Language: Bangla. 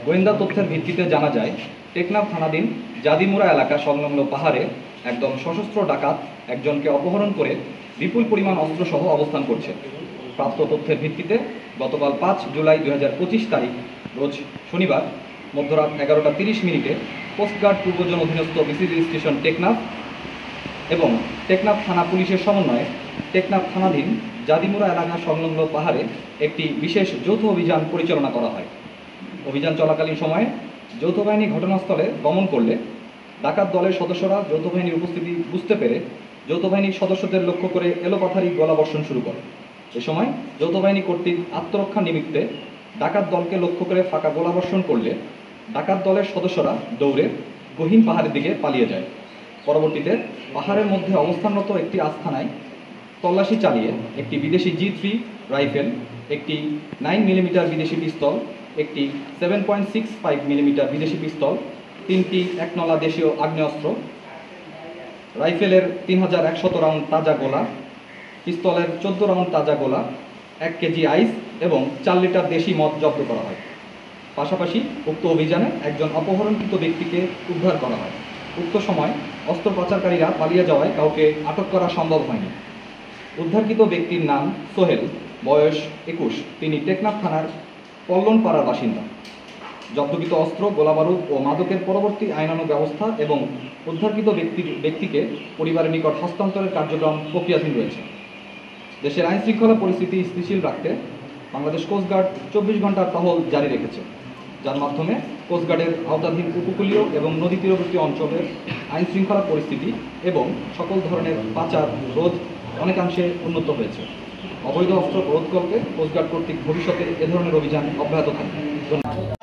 গোয়েন্দা তথ্যের ভিত্তিতে জানা যায়, টেকনাফ থানাধীন জাদিমুরা এলাকা সংলগ্ন পাহাড়ে একদম সশস্ত্র ডাকাত একজনকে অপহরণ করে বিপুল পরিমাণ অস্ত্রসহ অবস্থান করছে। প্রাপ্ত তথ্যের ভিত্তিতে গতকাল 5 জুলাই 2025 তারিখ রোজ শনিবার মধ্যরাত 11টা 30 মিনিটে কোস্টগার্ড পূর্বজন অধীনস্থ বিসিবি স্টেশন টেকনাফ এবং টেকনাফ থানা পুলিশের সমন্বয়ে টেকনাফ থানাধীন জাদিমুরা এলাকা সংলগ্ন পাহাড়ে একটি বিশেষ যৌথ অভিযান পরিচালনা করা হয়। অভিযান চলাকালীন সময়ে যৌথ বাহিনী ঘটনাস্থলে গমন করলে ডাকাত দলের সদস্যরা যৌথ বাহিনীর উপস্থিতি বুঝতে পেরে যৌথ বাহিনীর সদস্যদের লক্ষ্য করে এলোপাথারি গোলাবর্ষণ শুরু করে। এ সময় যৌথ বাহিনী কর্তৃক আত্মরক্ষা নিমিত্তে ডাকাত দলকে লক্ষ্য করে ফাঁকা গোলাবর্ষণ করলে ডাকাত দলের সদস্যরা দৌড়ে গহীন পাহাড়ের দিকে পালিয়ে যায়। পরবর্তীতে পাহাড়ের মধ্যে অবস্থানরত একটি আস্তানায় তল্লাশি চালিয়ে একটি বিদেশি G3 রাইফেল, একটি 9 মিলিমিটার বিদেশি পিস্তল, একটি 7.65 মিলিমিটার বিদেশি পিস্তল, 3টি একনলা দেশীয় আগ্নেয়াস্ত্র, রাইফেলের 3100 রাউন্ড তাজা গোলা, পিস্তলের 14 রাউন্ড তাজা গোলা, 1 কেজি আইস এবং 4 লিটার দেশি মদ জব্দ করা হয়। পাশাপাশি উক্ত অভিযানে একজন অপহরণকৃত ব্যক্তিকে উদ্ধার করা হয়। উক্ত সময় অস্ত্র পাচারকারীরা পালিয়ে যাওয়ায় কাউকে আটক করা সম্ভব হয়নি। উদ্ধারকৃত ব্যক্তির নাম সোহেল, বয়স 21, তিনি টেকনাফ থানার পল্লনপাড়ার বাসিন্দা। জব্দকৃত অস্ত্র, গোলাবারুদ ও মাদকের পরবর্তী আইনানুগ ব্যবস্থা এবং উদ্ধারকৃত ব্যক্তিকে পরিবারের নিকট হস্তান্তরের কার্যক্রম প্রক্রিয়াধীন রয়েছে। দেশের আইন শৃঙ্খলা পরিস্থিতি স্থিতিশীল রাখতে বাংলাদেশ কোস্টগার্ড 24 ঘন্টার টহল জারি রেখেছে, যার মাধ্যমে কোস্টগার্ডের আওতাধীন উপকূলীয় এবং নদী তীরবর্তী অঞ্চলের আইন শৃঙ্খলা পরিস্থিতি এবং সকল ধরনের পাচার রোধ অনেকাংশে উন্নত হয়েছে। অবৈধ অস্ত্র রোধকল্পে কোস্টগার্ড কর্তৃক ভবিষ্যতে এ ধরনের অভিযান অব্যাহত থাকবে। ধন্যবাদ।